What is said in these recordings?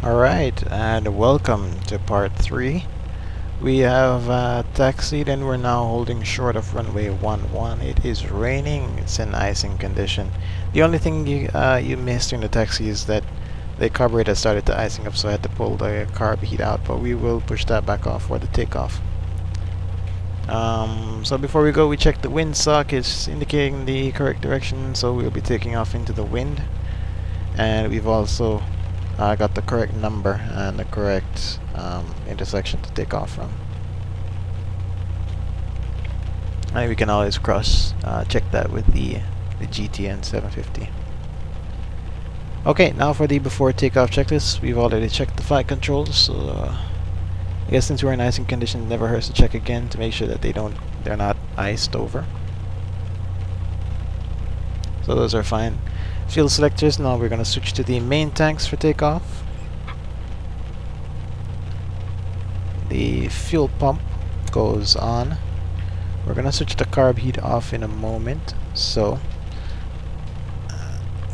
Alright, and welcome to part 3. We have taxied and we're now holding short of runway 11. It is raining, it's in icing condition. The only thing you missed in the taxi is that the carburetor started to icing up, so I had to pull the carb heat out, but we will push that back off for the takeoff. So before we go, we check the wind sock. It's indicating the correct direction, so we'll be taking off into the wind. And we've also got the correct number and the correct intersection to take off from. And we can always cross check that with the GTN 750. Okay, now for the before takeoff checklist. We've already checked the flight controls, so I guess since we're in icing conditions, it never hurts to check again to make sure that they're not iced over. So those are fine. Fuel selectors. Now we're going to switch to the main tanks for takeoff. The fuel pump goes on. We're going to switch the carb heat off in a moment. So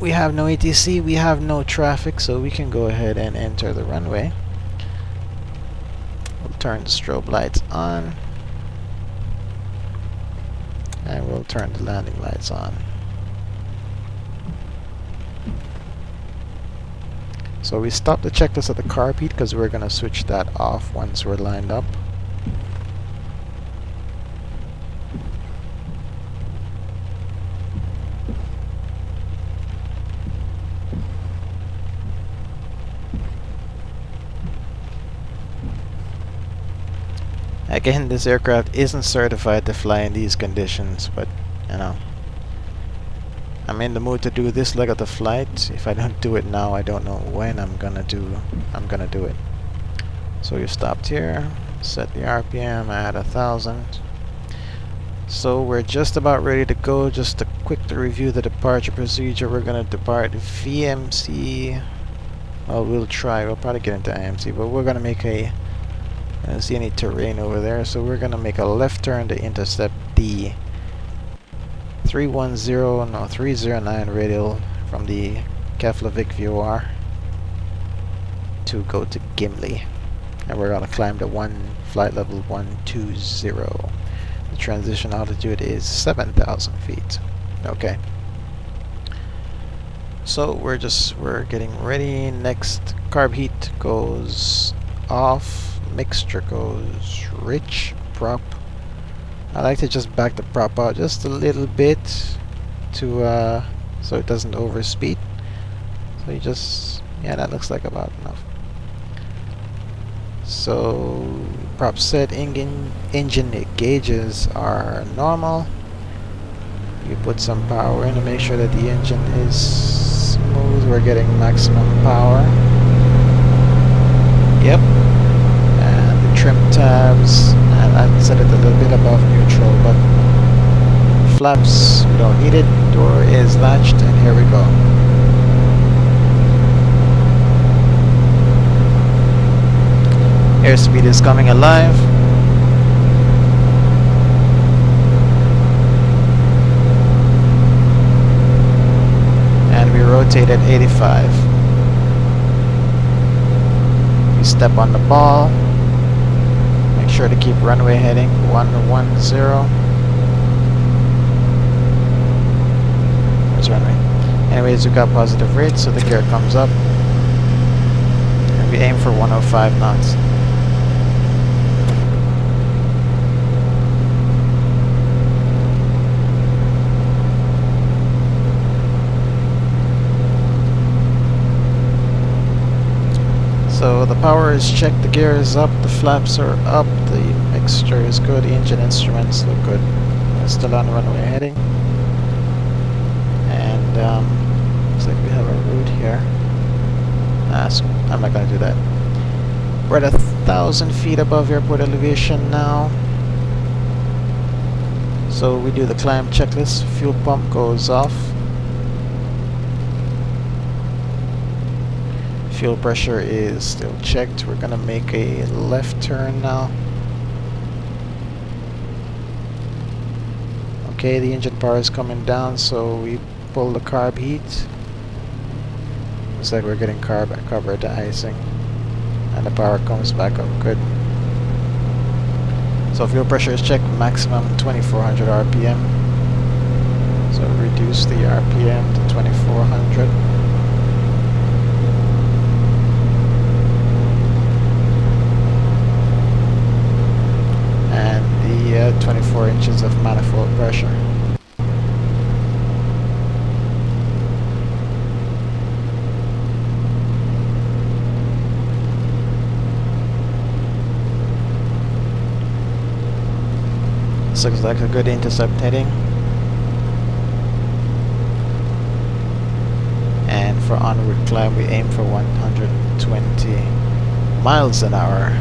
we have no ATC, we have no traffic, so we can go ahead and enter the runway. We'll turn the strobe lights on, and we'll turn the landing lights on. So we stop the checklist at the carb heat because we're going to switch that off once we're lined up. Again, this aircraft isn't certified to fly in these conditions, but you know, I'm in the mood to do this leg of the flight. If I don't do it now, I don't know when I'm gonna do it. So we've stopped here, set the RPM at 1,000. So we're just about ready to go. Just to quickly review the departure procedure. We're gonna depart VMC. Well, we'll probably get into IMC, but we're gonna make a I don't see any terrain over there, so we're gonna make a left turn to intercept the 309 radial from the Keflavik VOR to go to Gimli, and we're gonna climb to flight level 120. The transition altitude is 7,000 feet. Okay. So we're getting ready. Next, carb heat goes off. Mixture goes rich. Prop. I like to just back the prop out just a little bit to so it doesn't overspeed. So you just that looks like about enough. So prop set, engine gauges are normal. You put some power in to make sure that the engine is smooth. We're getting maximum power. Yep. Trim tabs, and I'd set it a little bit above neutral, but flaps, we don't need it. Door is latched, and here we go. Airspeed is coming alive. And we rotate at 85. We step on the ball. Sure to keep runway heading 110. Where's runway? Anyways, we got positive rates, so the gear comes up, and we aim for 105 knots. So the power is checked, the gear is up, the flaps are up, the mixture is good, the engine instruments look good. We're still on runway heading. And looks like we have a route here. So I'm not going to do that. We're at 1,000 feet above airport elevation now. So we do the climb checklist. Fuel pump goes off. Fuel pressure is still checked. We're gonna make a left turn now. Okay, the engine power is coming down, so we pull the carb heat. Looks like we're getting carb covered to icing. And the power comes back up. Good. So fuel pressure is checked, maximum 2400 RPM. So reduce the RPM to 2400. And the 24 inches of manifold pressure. This looks like a good intercept heading. And for en route climb we aim for 120 miles an hour.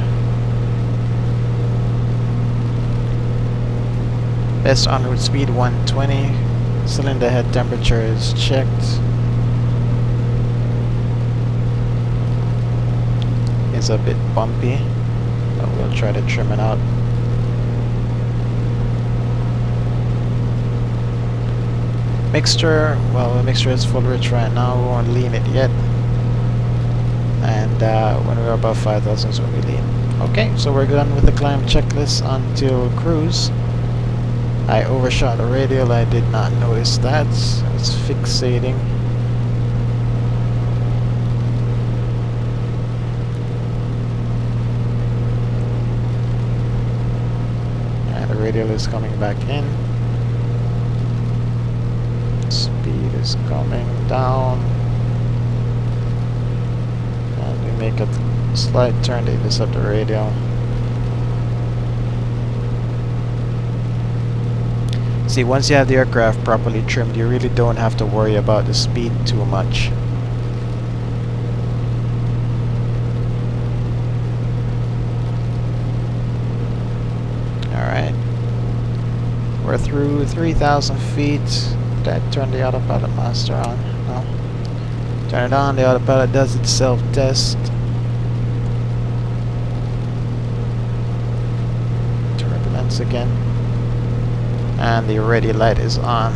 Best en route speed 120. Cylinder head temperature is checked. It's a bit bumpy, but we'll try to trim it out. Mixture, well, the mixture is full rich right now, we won't lean it yet. And when we're above 5,000 is when we lean. Okay, so we're done with the climb checklist until cruise. I overshot the radial, I did not notice that. It's fixating. And the radial is coming back in. Speed is coming down. And we make a slight turn to intercept the radial. See, once you have the aircraft properly trimmed, you really don't have to worry about the speed too much. Alright. We're through 3,000 feet. Did I turn the autopilot master on? No. Turn it on, the autopilot does its self-test. Turbulence again. And the ready light is on.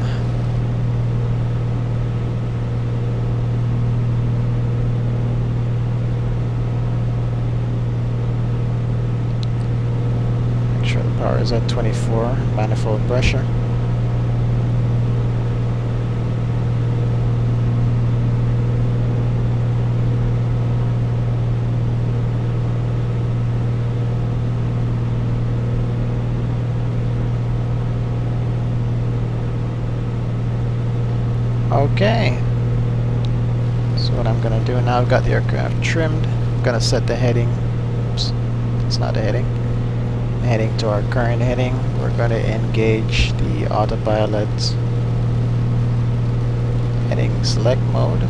Make sure the power is at 24, manifold pressure. Okay, so what I'm gonna do now, I've got the aircraft trimmed. I'm gonna set the heading. Oops, it's not the heading. Heading to our current heading. We're gonna engage the autopilot heading select mode.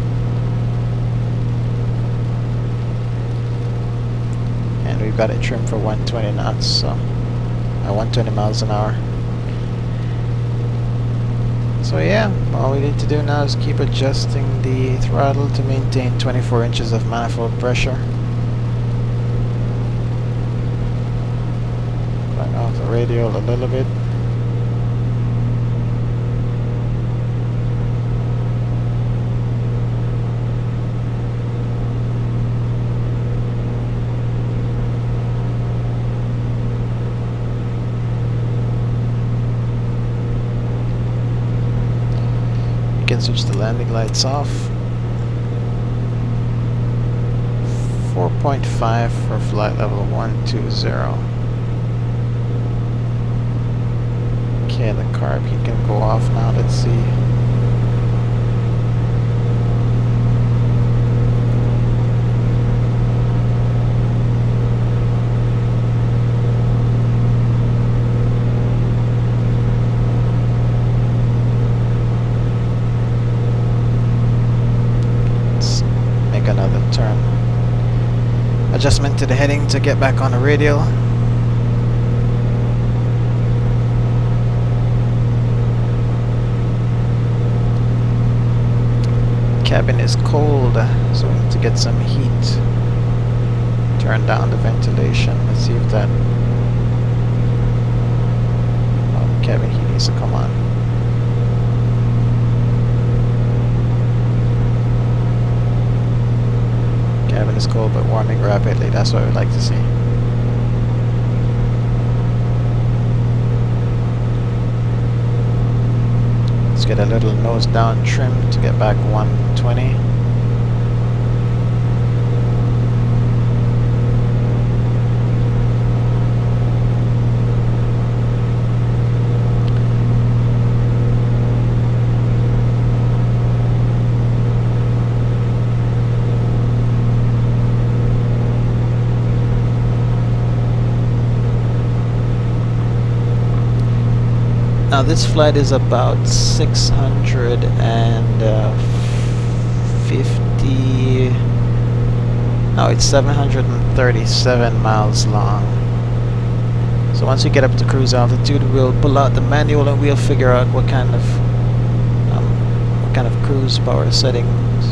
And we've got it trimmed for 120 knots, so 120 miles an hour. So yeah, all we need to do now is keep adjusting the throttle to maintain 24 inches of manifold pressure. Going off the radial a little bit. Can switch the landing lights off. 4.5 for flight level 120. Okay, the carb heat can go off now. Let's see. Another turn. Adjustment to the heading to get back on the radial. Cabin is cold, so we need to get some heat. Turn down the ventilation. Let's see if that cabin heat needs to come on. Cabin when it's cold but warming rapidly. That's what I would like to see. Let's get a little nose down trim to get back 120. Now this flight is about 650, no, it's 737 miles long. So once we get up to cruise altitude, we'll pull out the manual and we'll figure out what kind of cruise power settings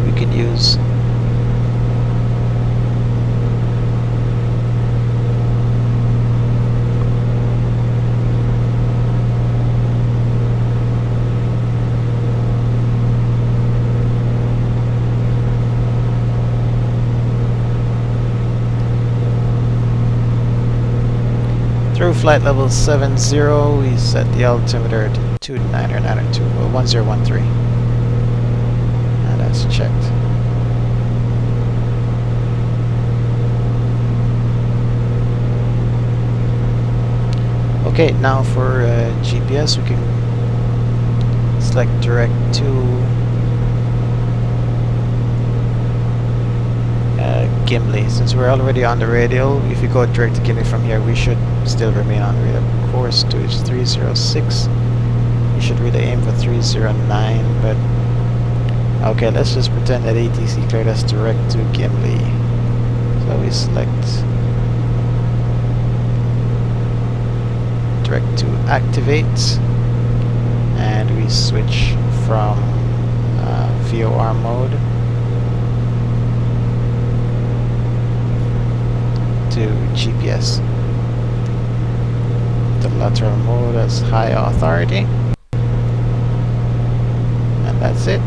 we can use. Through flight level 70, we set the altimeter to 2992, well, 1013. And that's checked. Okay, now for GPS, we can select direct to Gimli. Since we're already on the radial, if you go direct to Gimli from here, we should still remain on radial course to 306. You should really aim for 309, but okay, let's just pretend that ATC cleared us direct to Gimli. So we select direct to activate, and we switch from VOR mode to GPS. The lateral mode as high authority, and that's it.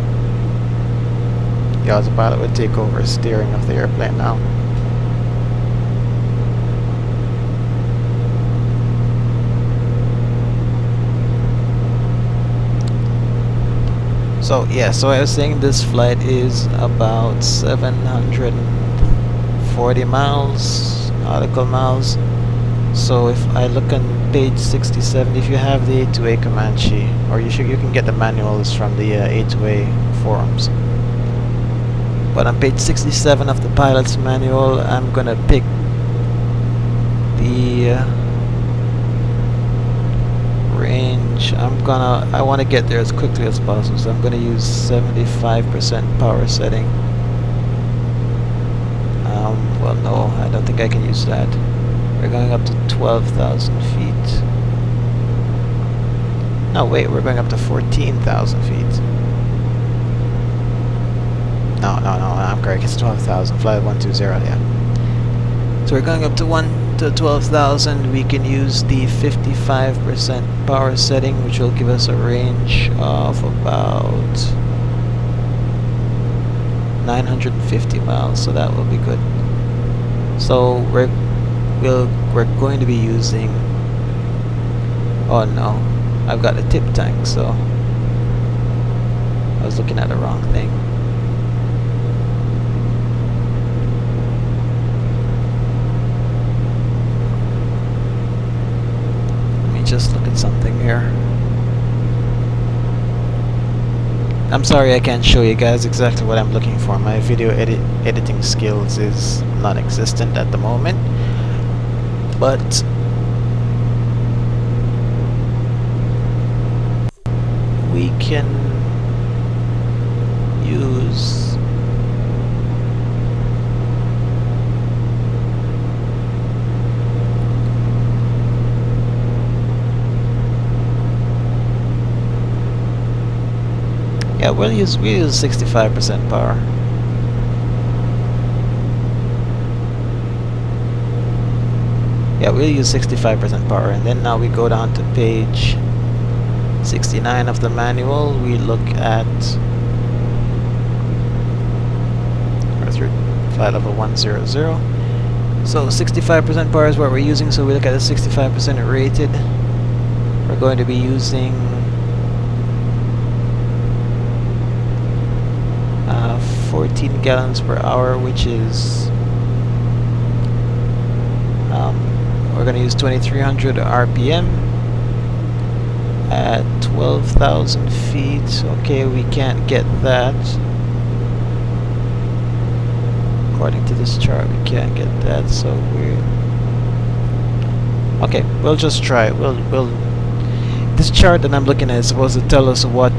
The autopilot will take over steering of the airplane now. So yeah, so I was saying this flight is about 740 miles, nautical miles. So if I look on page 67, if you have the A2A Comanche, or you can get the manuals from the A2A forums. But on page 67 of the pilot's manual, I'm gonna pick the range. I want to get there as quickly as possible, so I'm gonna use 75% power setting. Well, no, I don't think I can use that. We're going up to 12,000 feet. No, wait, we're going up to 14,000 feet. No, I'm correct. It's 12,000. Flight 120, yeah. So we're going up to 12,000. We can use the 55% power setting, which will give us a range of about 950 miles. So that will be good. So we're going to be using. Oh no, I've got a tip tank, so I was looking at the wrong thing. Let me just look at something here. I'm sorry I can't show you guys exactly what I'm looking for. My video editing skills is non-existent at the moment, but we can use we'll use 65% power. Yeah, we'll use 65% power, and then now we go down to page 69 of the manual. We look at flight level 100. So 65% power is what we're using, so we look at the 65% rated. We're going to be using 14 gallons per hour, which is we're going to use 2300 RPM at 12,000 feet. Okay, we can't get that. According to this chart, we can't get that, so okay, we'll just try it. This chart that I'm looking at is supposed to tell us what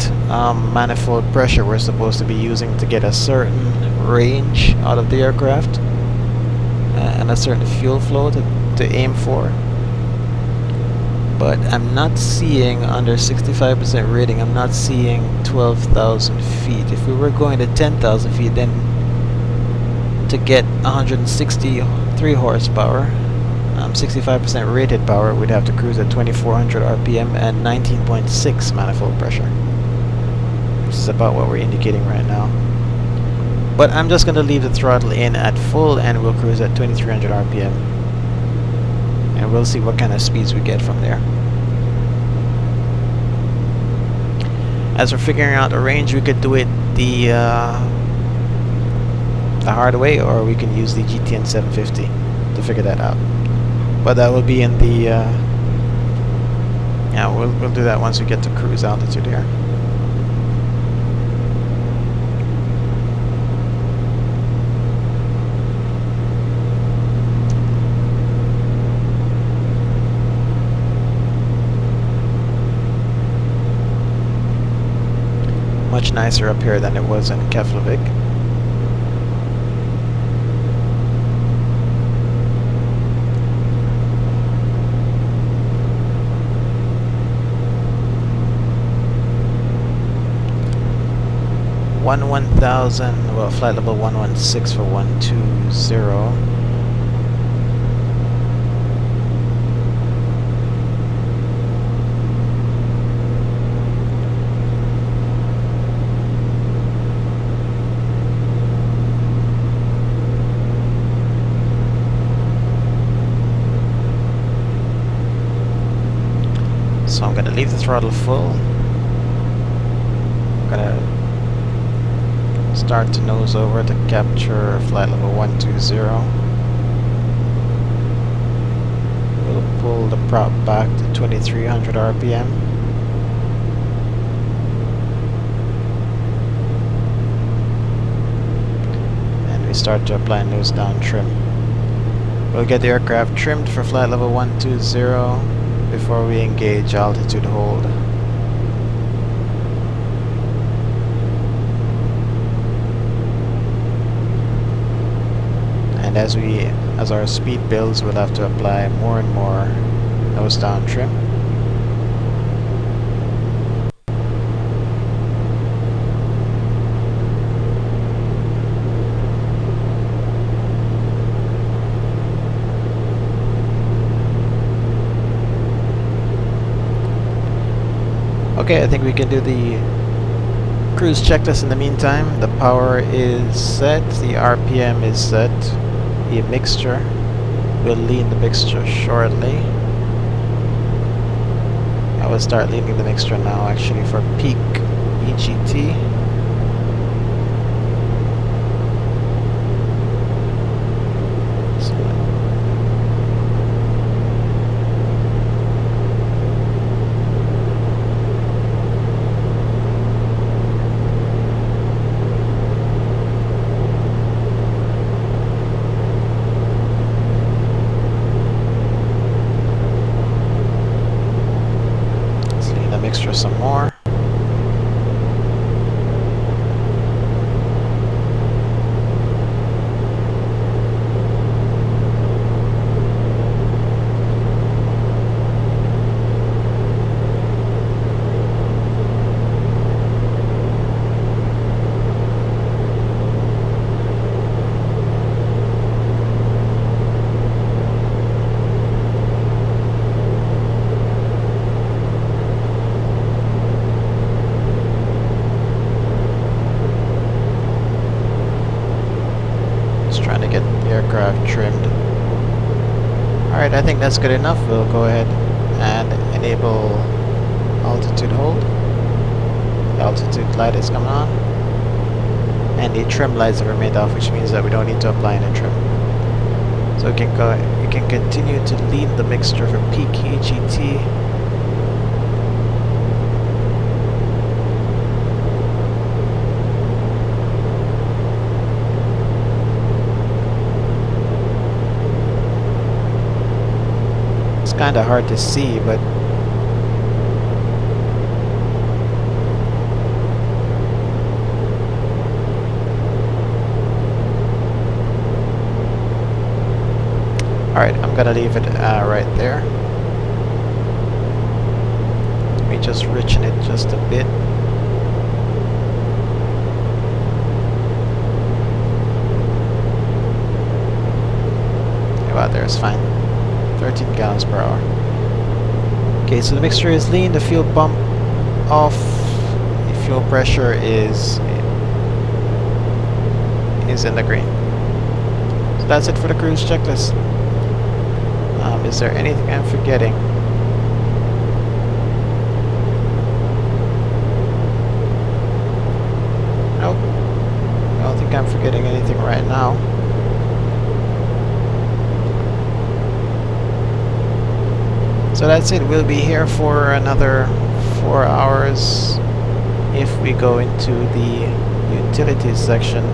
manifold pressure we're supposed to be using to get a certain range out of the aircraft and a certain fuel flow to aim for. But I'm not seeing under 65% rating, I'm not seeing 12,000 feet. If we were going to 10,000 feet, then to get 163 horsepower, 65% rated power, we'd have to cruise at 2400 RPM and 19.6 manifold pressure, which is about what we're indicating right now. But I'm just going to leave the throttle in at full and we'll cruise at 2300 RPM. And we'll see what kind of speeds we get from there. As we're figuring out the range, we could do it the hard way, or we can use the GTN 750 to figure that out. But that will be in the yeah, we'll do that once we get to cruise altitude here. Much nicer up here than it was in Keflavik. One 1000, well, flight level 116 for 120. So I'm going to leave the throttle full. I'm going to start to nose over to capture flight level 120. We'll pull the prop back to 2300 RPM. And we start to apply nose down trim. We'll get the aircraft trimmed for flight level 120 before we engage altitude hold. And as our speed builds, we'll have to apply more and more nose down trim. Okay, I think we can do the cruise checklist in the meantime. The power is set, the RPM is set. The mixture, we'll lean the mixture shortly. I will start leaning the mixture now actually for peak EGT. Mixture some more. trying to get the aircraft trimmed. Alright, I think that's good enough. We'll go ahead and enable altitude hold. The altitude light is coming on. And the trim lights have remained off, which means that we don't need to apply any trim. So we can continue to lead the mixture for peak EGT. It's kind of hard to see, but alright, I'm gonna leave it right there. Let me just richen it just a bit. About there is fine. 13 gallons per hour. Okay, so the mixture is lean, the fuel pump off, the fuel pressure is in the green. So that's it for the cruise checklist. Is there anything I'm forgetting? Nope. I don't think I'm forgetting anything right now. So that's it. We'll be here for another 4 hours if we go into the utilities section.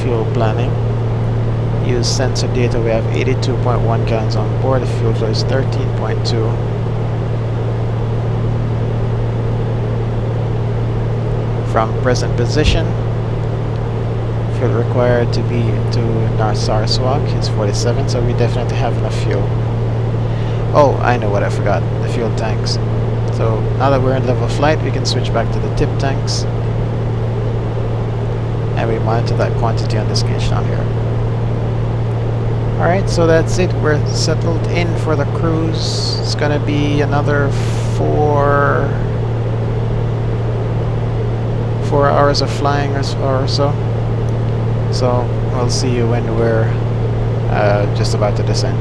Fuel planning. Use sensor data. We have 82.1 gallons on board. The fuel flow is 13.2. From present position, fuel required to be to Narsarsuaq is 47, so we definitely have enough fuel. Oh, I know what I forgot. The fuel tanks. So now that we're in level flight, we can switch back to the tip tanks. And we monitor that quantity on this gauge down here. Alright, so that's it. We're settled in for the cruise. It's gonna be another 4 hours of flying or so. So we'll see you when we're just about to descend.